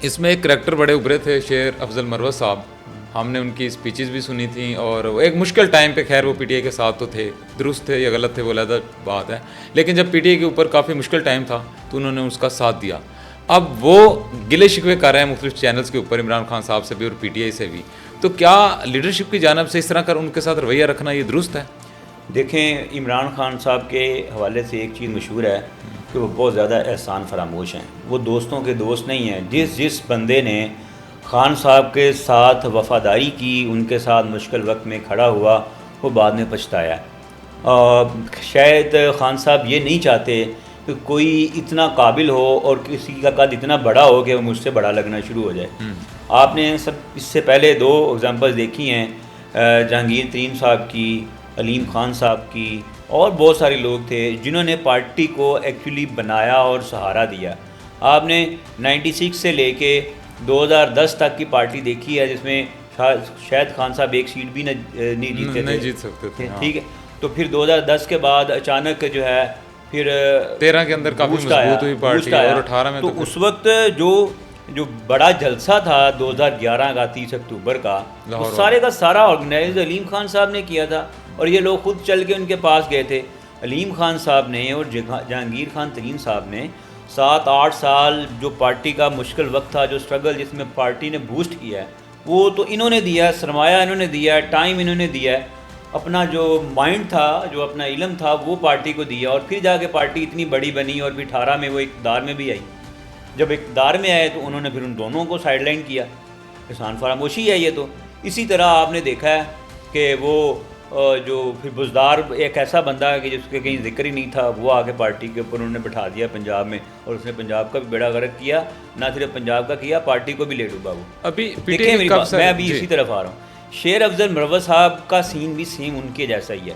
اس میں ایک کریکٹر بڑے ابھرے تھے، شیر افضل مروت صاحب. ہم نے ان کی اسپیچز بھی سنی تھیں، اور ایک مشکل ٹائم پہ خیر وہ پی ٹی آئی کے ساتھ تو تھے، درست تھے یا غلط تھے وہ علیحدہ بات ہے، لیکن جب پی ٹی آئی کے اوپر کافی مشکل ٹائم تھا تو انہوں نے اس کا ساتھ دیا. اب وہ گلے شکوے کر رہے ہیں مختلف چینلز کے اوپر عمران خان صاحب سے بھی اور پی ٹی آئی سے بھی، تو کیا لیڈرشپ کی جانب سے اس طرح کر ان کے ساتھ رویہ رکھنا یہ درست ہے؟ دیکھیں، عمران خان صاحب کے حوالے سے ایک چیز مشہور ہے کہ وہ بہت زیادہ احسان فراموش ہیں. وہ دوستوں کے دوست نہیں ہیں. جس بندے نے خان صاحب کے ساتھ وفاداری کی، ان کے ساتھ مشکل وقت میں کھڑا ہوا، وہ بعد میں پچھتایا. شاید خان صاحب یہ نہیں چاہتے کہ کوئی اتنا قابل ہو اور کسی کا قد اتنا بڑا ہو کہ وہ مجھ سے بڑا لگنا شروع ہو جائے. آپ نے اس سے پہلے 2 اگزامپل دیکھی ہیں، جہانگیر ترین صاحب کی، علیم خان صاحب کی، اور بہت سارے لوگ تھے جنہوں نے پارٹی کو ایکچولی بنایا اور سہارا دیا. آپ نے 96 سے لے کے 2010 تک کی پارٹی دیکھی ہے، جس میں شاید خان صاحب ایک سیٹ بھی نہیں جیت سکتے تھے. ٹھیک ہے، تو پھر 2010 کے بعد اچانک جو ہے پھر 13 کے اندر کافی مضبوط ہوئی پارٹی، اور 18 میں تو اس وقت جو بڑا جلسہ تھا 2011 کا 30 اکتوبر کا، وہ سارے کا سارا آرگنائز علیم خان صاحب نے کیا تھا، اور یہ لوگ خود چل کے ان کے پاس گئے تھے. علیم خان صاحب نے اور جہانگیر خان ترین صاحب نے 7-8 سال جو پارٹی کا مشکل وقت تھا، جو سٹرگل جس میں پارٹی نے بوسٹ کیا ہے، وہ تو انہوں نے دیا ہے. سرمایہ انہوں نے دیا ہے، ٹائم انہوں نے دیا ہے، اپنا جو مائنڈ تھا، جو اپنا علم تھا، وہ پارٹی کو دیا، اور پھر جا کے پارٹی اتنی بڑی بنی، اور پھر 18 میں وہ اقتدار میں بھی آئی. جب اقتدار میں آئے تو انہوں نے پھر ان دونوں کو سائڈ لائن کیا. احسان فراموشی ہے یہ. تو اسی طرح آپ نے دیکھا ہے کہ وہ جو پھر بزدار ایک ایسا بندہ ہے کہ جس کے کہیں ذکر ہی نہیں تھا، وہ آ کے پارٹی کے اوپر انہوں نے بٹھا دیا پنجاب میں، اور اس نے پنجاب کا بھی بیڑا غرق کیا. نہ صرف پنجاب کا کیا، پارٹی کو بھی لے ڈوبا. وہ ابھی دیکھیں میری بات، میں ابھی اسی طرف آ رہا ہوں. شیر افضل مروت صاحب کا سین بھی سیم ان کے جیسا ہی ہے.